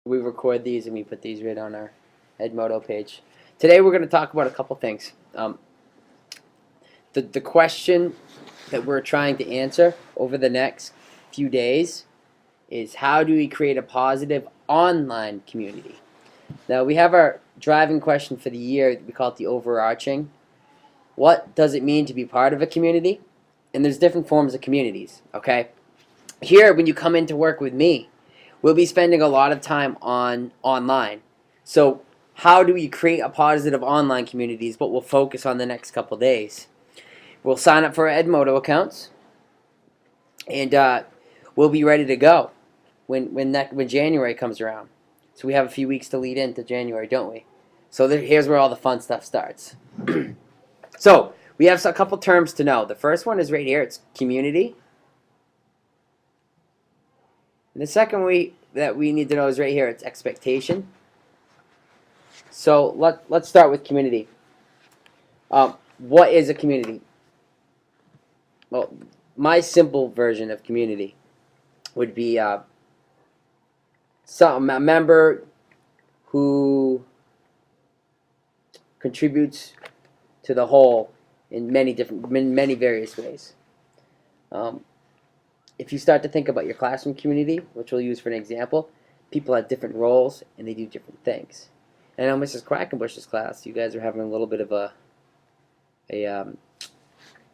We record these and we put these right on our Edmodo page. Today we're going to talk about a couple things. The question that we're trying to answer over the next few days is, how do we create a positive online community? Now, we have our driving question for the year. We call it the overarching. What does it mean to be part of a community? And there's different forms of communities, okay? Here, when you come in to work with me, we'll be spending a lot of time online. So how do we create a positive online community is what we'll focus on the next couple days. We'll sign up for our Edmodo accounts, and we'll be ready to go when January comes around. So we have a few weeks to lead into January, don't we? So here's where all the fun stuff starts. So we have a couple terms to know. The first one is right here. It's community. And the second that we need to know is right here. It's expectation. So let's start with community. What is a community? Well, my simple version of community would be a member who contributes to the whole in many various ways. If you start to think about your classroom community, which we'll use for an example, people have different roles and they do different things. And I know Mrs. Quackenbush's class, you guys are having a little bit of can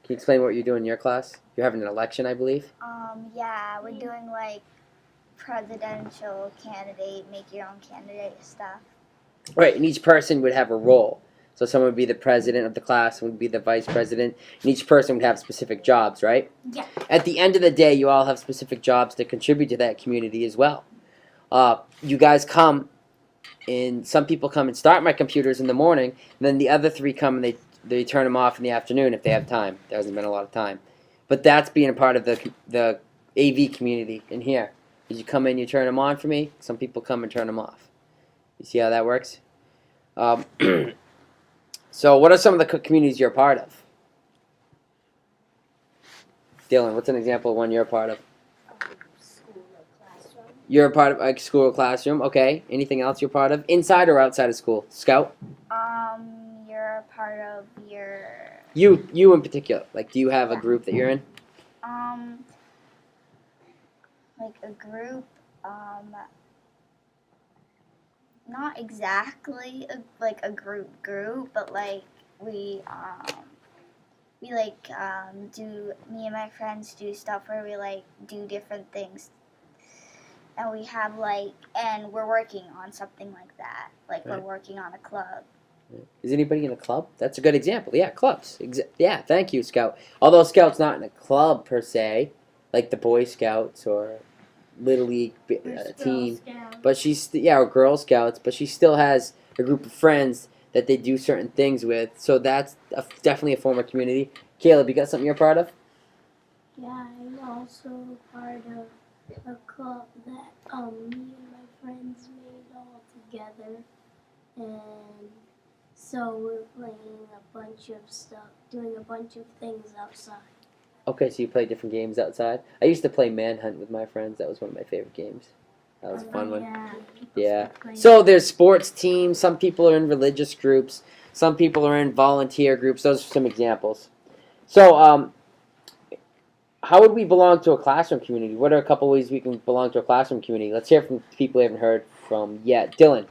you explain what you're doing in your class? You're having an election, I believe? Yeah, we're doing like presidential candidate, make your own candidate stuff. Right, and each person would have a role. So someone would be the president of the class, someone would be the vice president, and each person would have specific jobs, right? Yeah. At the end of the day, you all have specific jobs to contribute to that community as well. You guys come, and some people come and start my computers in the morning, and then the other three come and they turn them off in the afternoon if they have time. There hasn't been a lot of time. But that's being a part of the AV community in here. You come in, you turn them on for me. Some people come and turn them off. You see how that works? So what are some of the communities you're a part of? Dylan, what's an example of one you're a part of? School or classroom. You're a part of a school or classroom. Okay. Anything else you're part of? Inside or outside of school? Scout? You're a part of your... You in particular. Like, do you have a group that you're in? Like a group, not exactly like a group, but like we do, me and my friends do stuff where we like do different things, and we have and we're working on something like that, like right. We're working on a club. Is anybody in a club? That's a good example. Yeah, clubs. Yeah, thank you, Scout. Although Scout's not in a club per se, like the Boy Scouts or Little League team, but she's or Girl Scouts, but she still has a group of friends that they do certain things with. So that's definitely a form of community. Caleb, you got something you're part of? Yeah, I'm also part of a club that me and my friends made all together, and so we're playing a bunch of stuff, doing a bunch of things outside. Okay, so you play different games outside? I used to play Manhunt with my friends. That was one of my favorite games. That was a fun one. Yeah. So there's sports teams. Some people are in religious groups. Some people are in volunteer groups. Those are some examples. So how would we belong to a classroom community? What are a couple ways we can belong to a classroom community? Let's hear from people we haven't heard from yet. Dylan,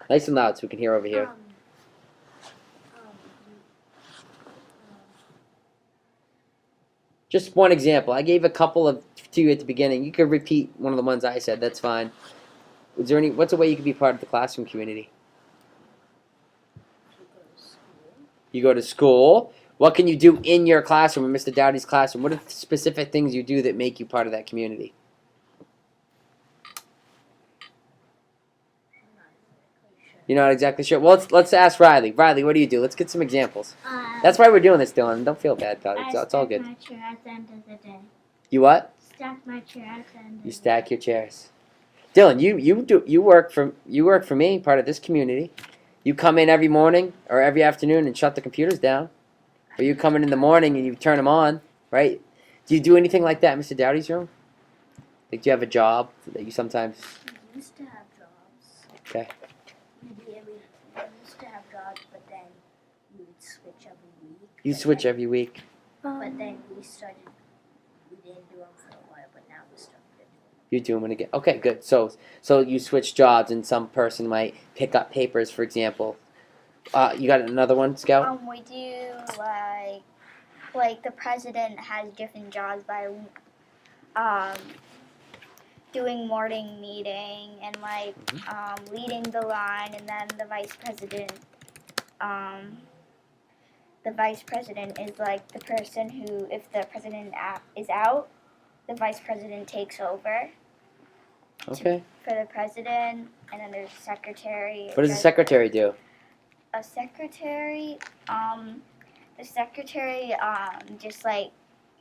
nice and loud so we can hear over here. Just one example. I gave a couple to you at the beginning. You could repeat one of the ones I said. That's fine. What's a way you could be part of the classroom community? You go to school. What can you do in your classroom, in Mr. Dowdy's classroom? What are the specific things you do that make you part of that community? You're not exactly sure. Well, let's ask Riley. Riley, what do you do? Let's get some examples. That's why we're doing this, Dylan. Don't feel bad about it. It's all good. I stack my chair at the end of the day. You what? Stack my chair at the end of the day. You stack your chairs. Dylan, you work for me, part of this community. You come in every morning or every afternoon and shut the computers down, or you come in the morning and you turn them on, right? Do you do anything like that in Mr. Dowdy's room? Like, do you have a job that you sometimes? We used to have jobs. Okay. Yeah, we used to have jobs, but then we would switch every week. You switch every week. But then we didn't do them for a while, but now we started doing them. You do them again. Okay, good. So you switch jobs, and some person might pick up papers, for example. You got another one, Scout? We do like the president has different jobs by doing morning meeting and like leading the line, and then the vice president is like the person who, if the president is out, the vice president takes over Okay. for the president, and then there's a secretary. What does the secretary do? A secretary, the secretary, just like,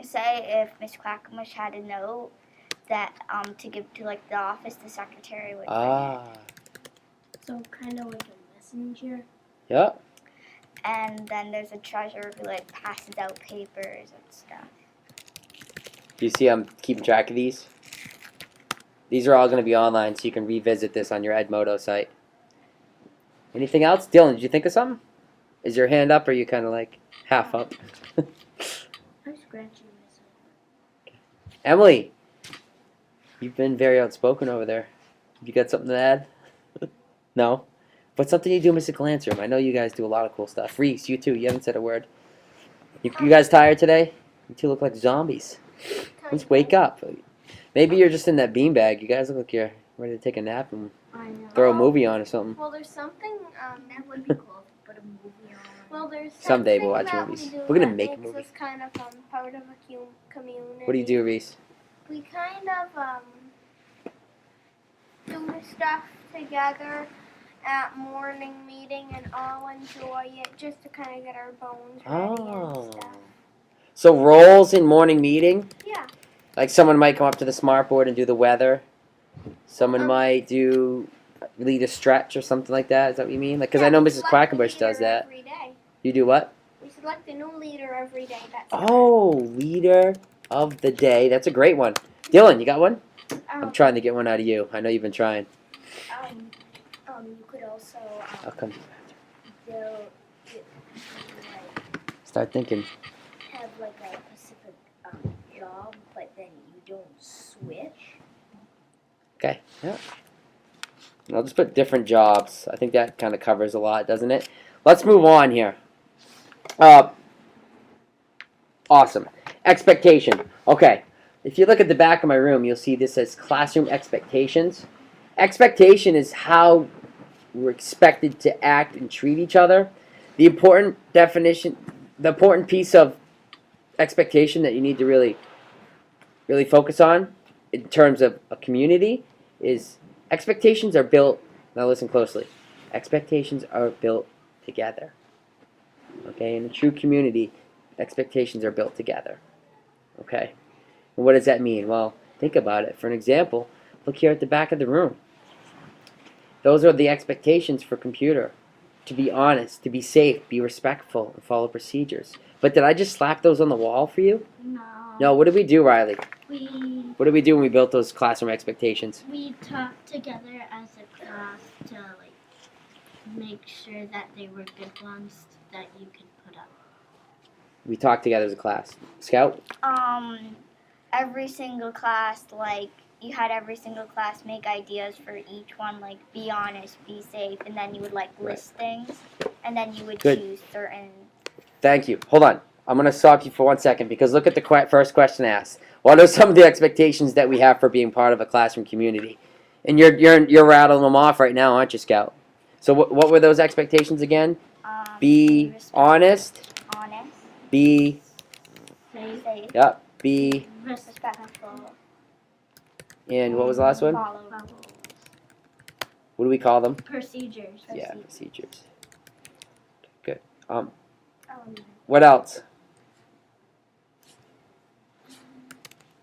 say if Miss Clackamush had a note that, to give to like the office, the secretary would bring it. So kind of like a messenger. Yep. And then there's a treasurer who like passes out papers and stuff. Do you see I'm keeping track of these? These are all going to be online, so you can revisit this on your Edmodo site. Anything else? Dylan, did you think of something? Is your hand up, or are you kind of like half up? I'm scratching myself. Emily, you've been very outspoken over there. You got something to add? No? But something you do in Mr. Clansroom. I know you guys do a lot of cool stuff. Reese, you too. You haven't said a word. You guys tired today? You two look like zombies. Let's wake up. Maybe you're just in that beanbag. You guys look like you're ready to take a nap and throw a movie on or something. Well, there's something That would be cool to put a movie on. Well, there's Someday something we'll watch that movies. we do We're gonna that make a makes movie. us kind of part of a community. What do you do, Reese? We kind of do stuff together at morning meeting and all enjoy it just to kind of get our bones ready and stuff. So roles in morning meeting? Yeah. Like someone might come up to the smart board and do the weather. Someone might lead a stretch or something like that. Is that what you mean? Like, because I know Mrs. Quackenbush does that. Every day. You do what? We select a new leader every day. Leader of the day. That's a great one. Dylan, you got one? I'm trying to get one out of you. I know you've been trying. You could also I'll come. Start thinking. have like a specific job, but then you don't switch. Okay. Yeah. And I'll just put different jobs. I think that kind of covers a lot, doesn't it? Let's move on here. Awesome. Expectation. Okay. If you look at the back of my room, you'll see this says classroom expectations. Expectation is how we're expected to act and treat each other. The important piece of expectation that you need to really focus on in terms of a community is expectations are built, now listen closely, expectations are built together. Okay, in a true community, expectations are built together. Okay, and what does that mean? Well, think about it. For an example, look here at the back of the room. Those are the expectations for computer. To be honest, to be safe, be respectful, and follow procedures. But did I just slap those on the wall for you? No. No, what did we do, Riley? What did we do when we built those classroom expectations? We talked together as a class to like make sure that they were good ones that you could put up. We talked together as a class. Scout? Every single class, like, you had every single class make ideas for each one, like, be honest, be safe, and then you would, like, list things, and then you would choose certain... Thank you. Hold on. I'm going to stop you for 1 second, because look at the first question asked. What are some of the expectations that we have for being part of a classroom community? And you're rattling them off right now, aren't you, Scout? So what were those expectations again? Be honest. Honest. Be... Safe. Yep. Be... Respectful. And what was the last one? Follow. What do we call them? Procedures. Yeah, procedures. Good. What else?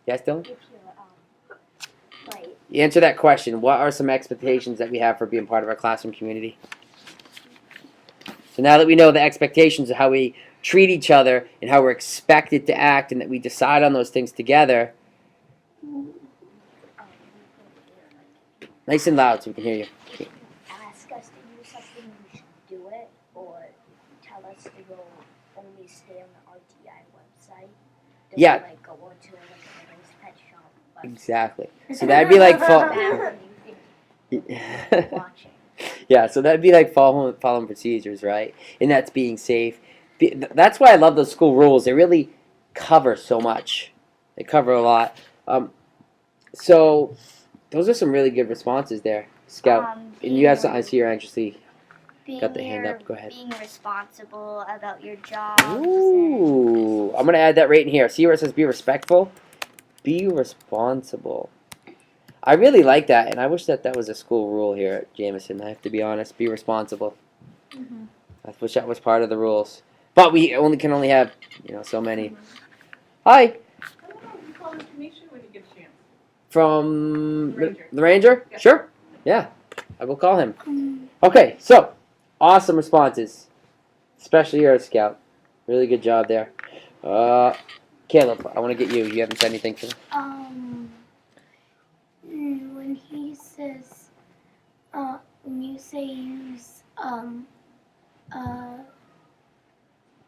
Yes, Dylan? You answer that question. What are some expectations that we have for being part of our classroom community? So now that we know the expectations of how we treat each other and how we're expected to act and that we decide on those things together. Nice and loud so we can hear you. us to go only stay on the RTI website. Don't Yeah. like go into like a nice pet shop website. Exactly. So that'd be like Watching. Yeah, so that'd be like following procedures, right? And that's being safe. That's why I love those school rules. They really cover so much. They cover a lot. So those are some really good responses there, Scout. And you have something. I see you're anxiously got the hand up. Go ahead. Being responsible about your jobs. Ooh, I'm gonna add that right in here. See where it says be respectful? Be responsible. I really like that, and I wish that was a school rule here at Jameson. I have to be honest. Be responsible. I wish that was part of the rules. But we can only have so many. Hi. Call information when you get a chance. From Ranger. the Ranger? Yes. Sure. Yeah, I will call him. Okay, so awesome responses, especially your Scout. Really good job there. Caleb, I want to get you. You haven't said anything to me. When he says, when you say use, turn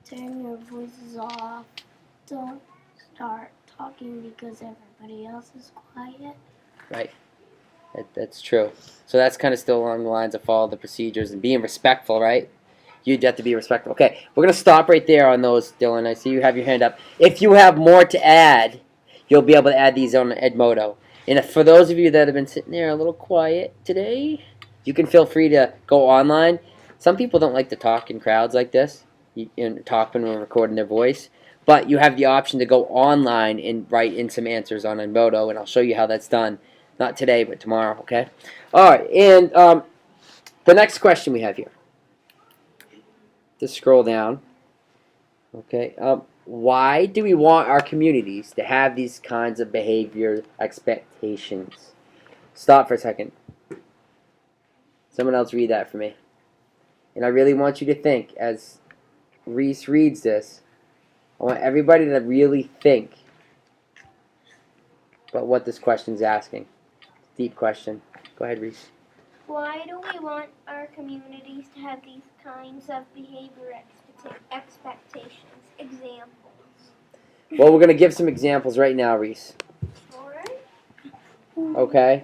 your voices off, don't start talking because everybody else is quiet. Right. That's true. So that's kind of still along the lines of follow the procedures and being respectful, right? You'd have to be respectful. Okay, we're going to stop right there on those, Dylan. I see you have your hand up. If you have more to add, you'll be able to add these on Edmodo. And for those of you that have been sitting there a little quiet today, you can feel free to go online. Some people don't like to talk in crowds like this, talk when we're recording their voice. But you have the option to go online and write in some answers on Edmodo, and I'll show you how that's done. Not today, but tomorrow, okay? All right, and the next question we have here. Just scroll down. Okay. Why do we want our communities to have these kinds of behavior expectations? Stop for a second. Someone else read that for me. And I really want you to think, as Reese reads this, I want everybody to really think about what this question is asking. Deep question. Go ahead, Reese. Why do we want our communities to have these kinds of behavior expectations? Examples. Well, we're going to give some examples right now, Reese. Alright. Okay?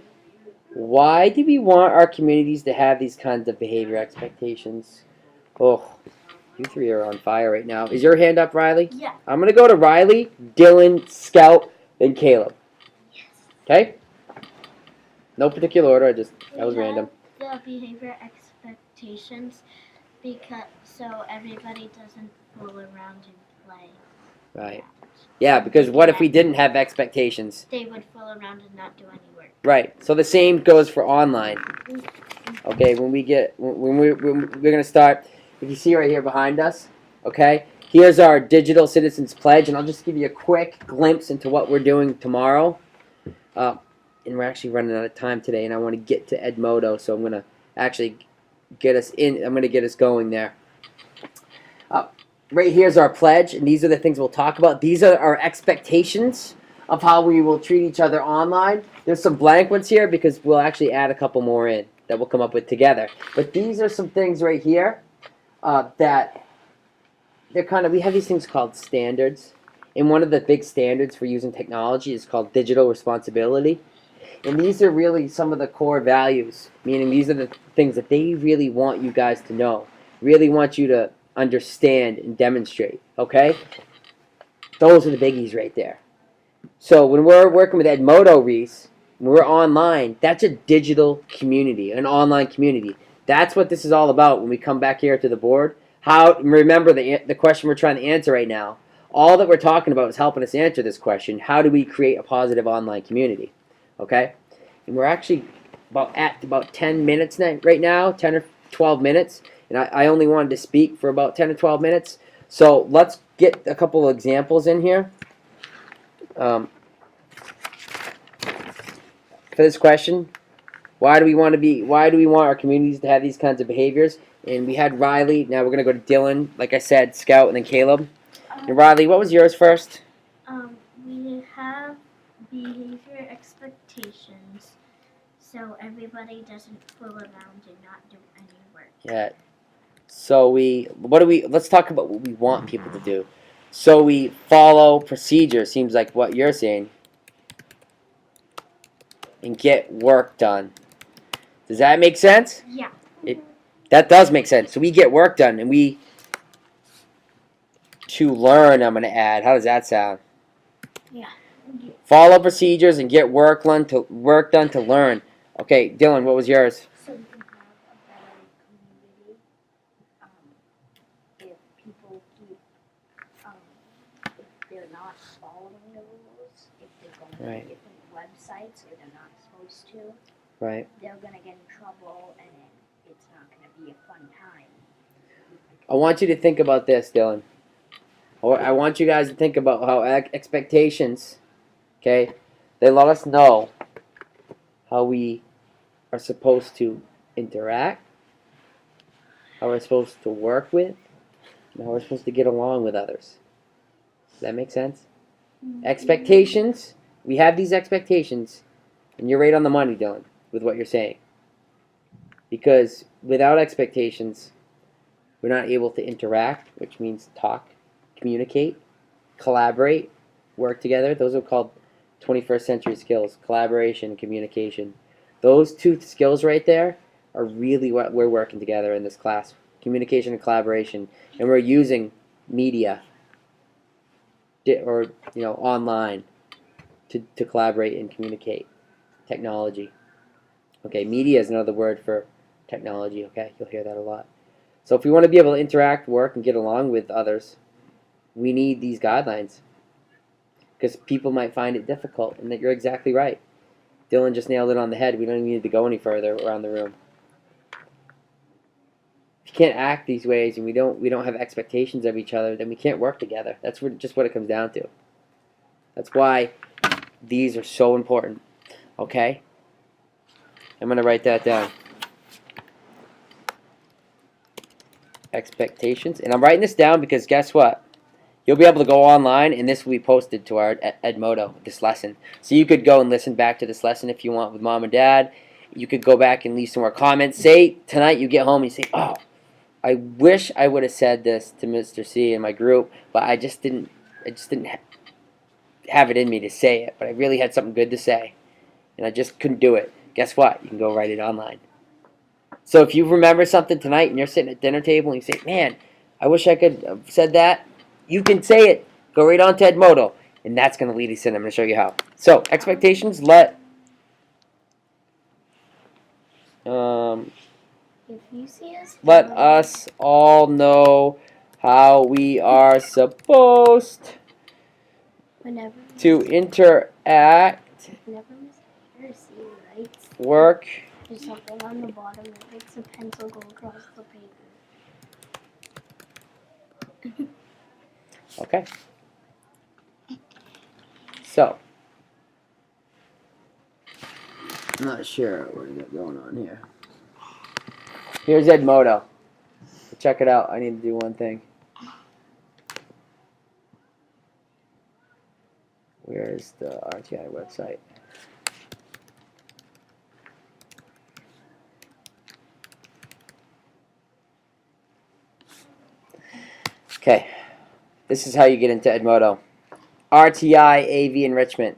Why do we want our communities to have these kinds of behavior expectations? Oh, you three are on fire right now. Is your hand up, Riley? Yeah. I'm going to go to Riley, Dylan, Scout, then Caleb. Okay? No particular order. That was random. The behavior expectations because so everybody doesn't fool around and play. Right. Yeah, because what if we didn't have expectations? They would fool around and not do any work. Right. So the same goes for online. Okay, when we're going to start, if you see right here behind us, okay, here's our Digital Citizens Pledge, and I'll just give you a quick glimpse into what we're doing tomorrow. And we're actually running out of time today, and I want to get to Edmodo, so I'm going to actually get us in. I'm going to get us going there. Right here's our pledge, and these are the things we'll talk about. These are our expectations of how we will treat each other online. There's some blank ones here because we'll actually add a couple more in that we'll come up with together. But these are some things right here that they're kind of, we have these things called standards. And one of the big standards for using technology is called digital responsibility. And these are really some of the core values, meaning these are the things that they really want you guys to know, really want you to understand and demonstrate, okay? Those are the biggies right there. So when we're working with Edmodo, Reese, when we're online, that's a digital community, an online community. That's what this is all about when we come back here to the board. Remember the question we're trying to answer right now. All that we're talking about is helping us answer this question. How do we create a positive online community? Okay? And we're actually at about 10 minutes right now, 10 or 12 minutes. And I only wanted to speak for about 10 or 12 minutes. So let's get a couple of examples in here. For this question, why do we want our communities to have these kinds of behaviors? And we had Riley. Now we're going to go to Dylan. Like I said, Scout, and then Caleb. And Riley, what was yours first? We have behavior expectations so everybody doesn't fool around and not do any work. Yeah. So let's talk about what we want people to do. So we follow procedure, seems like what you're saying, and get work done. Does that make sense? Yeah. That does make sense. So we get work done, and to learn, I'm going to add. How does that sound? Yeah. Follow procedures and get work done to learn. Okay, Dylan, what was yours? So we can have a better community if people keep, if they're not following the rules, if they're going to Right. different websites where they're not supposed to, Right. they're going to get in trouble and then it's not going to be a fun time. I want you to think about this, Dylan. I want you guys to think about how expectations, okay, they let us know how we are supposed to interact, how we're supposed to work with, and how we're supposed to get along with others. Does that make sense? Expectations, we have these expectations, and you're right on the money, Dylan, with what you're saying. Because without expectations, we're not able to interact, which means talk, communicate, collaborate, work together. Those are called 21st century skills, collaboration and communication. Those two skills right there are really what we're working together in this class, communication and collaboration. And we're using media or online to collaborate and communicate. Technology. Okay, media is another word for technology, okay? You'll hear that a lot. So if we want to be able to interact, work, and get along with others, we need these guidelines. Because people might find it difficult, and that you're exactly right. Dylan just nailed it on the head. We don't even need to go any further around the room. If you can't act these ways and we don't have expectations of each other, then we can't work together. That's just what it comes down to. That's why these are so important. Okay? I'm going to write that down. Expectations. And I'm writing this down because guess what? You'll be able to go online and this will be posted to our Edmodo, this lesson. So you could go and listen back to this lesson if you want with mom and dad. You could go back and leave some more comments. Say tonight you get home and you say, oh, I wish I would have said this to Mr. C in my group, but I just didn't have it in me to say it. But I really had something good to say. And I just couldn't do it. Guess what? You can go write it online. So if you remember something tonight and you're sitting at dinner table and you say, man, I wish I could have said that, you can say it. Go right on to Edmodo. And that's going to lead us in. I'm going to show you how. So, expectations, If you see us, let us all know how we are supposed whenever to interact, Miss Hersey writes, work, there's something on the bottom that makes a pencil go across the paper. Okay. So, I'm not sure what we got going on here. Here's Edmodo. Check it out. I need to do one thing. Where is the RTI website? Okay. This is how you get into Edmodo. RTI AV enrichment.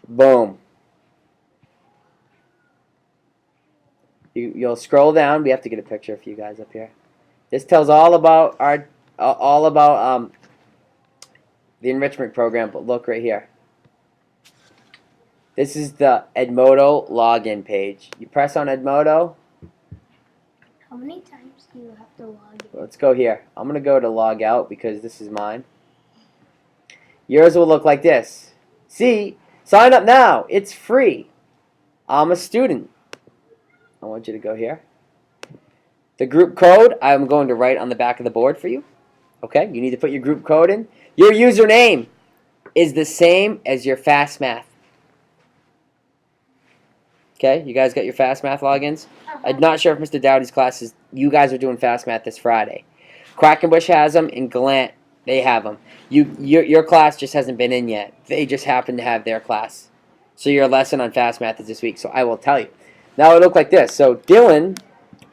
Boom. You'll scroll down. We have to get a picture for you guys up here. This tells all about the enrichment program. But look right here. This is the Edmodo login page. You press on Edmodo. How many times do you have to log in? Let's go here. I'm gonna go to log out because this is mine. Yours will look like this. See, sign up now. It's free. I'm a student. I want you to go here. The group code, I'm going to write on the back of the board for you. Okay, you need to put your group code in. Your username is the same as your Fast Math. Okay, you guys got your Fast Math logins? I'm not sure if Mr. Dowdy's classes, you guys are doing Fast Math this Friday. Quackenbush has them, and Gallant, they have them. Your class just hasn't been in yet. They just happen to have their class. So your lesson on Fast Math is this week, so I will tell you. Now it look like this. So Dylan,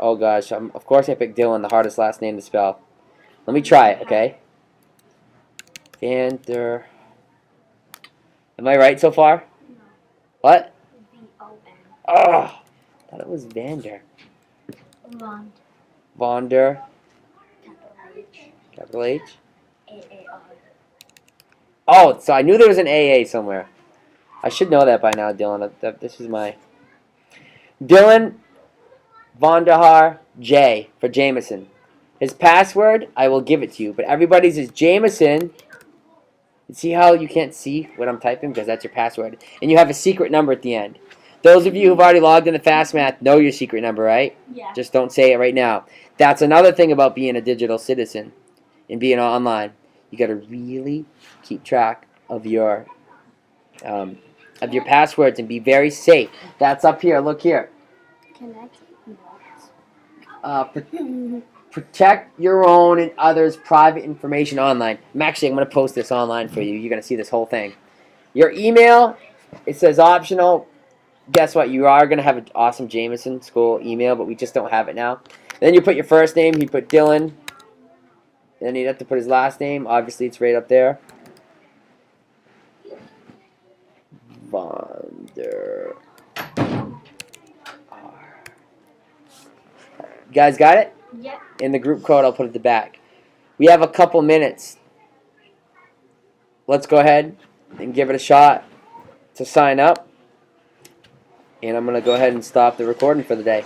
Oh gosh, of course I picked Dylan, the hardest last name to spell. Let me try it, okay? Vander. Am I right so far? What? V-O-N. Oh, I thought it was Vander. Vond. Vonder, Capital H. capital H. A-A-R. Oh, so I knew there was an AA somewhere. I should know that by now, Dylan. This is my Dylan Vondahar J for Jameson. His password, I will give it to you, but everybody's is Jameson. See how you can't see what I'm typing because that's your password, and you have a secret number at the end. Those of you who've already logged into Fast Math know your secret number, right? Yeah. Just don't say it right now. That's another thing about being a digital citizen and being online. You got to really keep track of your passwords and be very safe. That's up here. Look here. Can I take notes? Protect your own and others' private information online. I'm going to post this online for you. You're going to see this whole thing. Your email, it says optional. Guess what? You are going to have an awesome Jameson school email, but we just don't have it now. And then you put your first name. You put Dylan. And then you'd have to put his last name. Obviously, it's right up there. Vonder. You guys got it? Yeah. In the group code, I'll put it at the back. We have a couple minutes. Let's go ahead and give it a shot to sign up. And I'm going to go ahead and stop the recording for the day.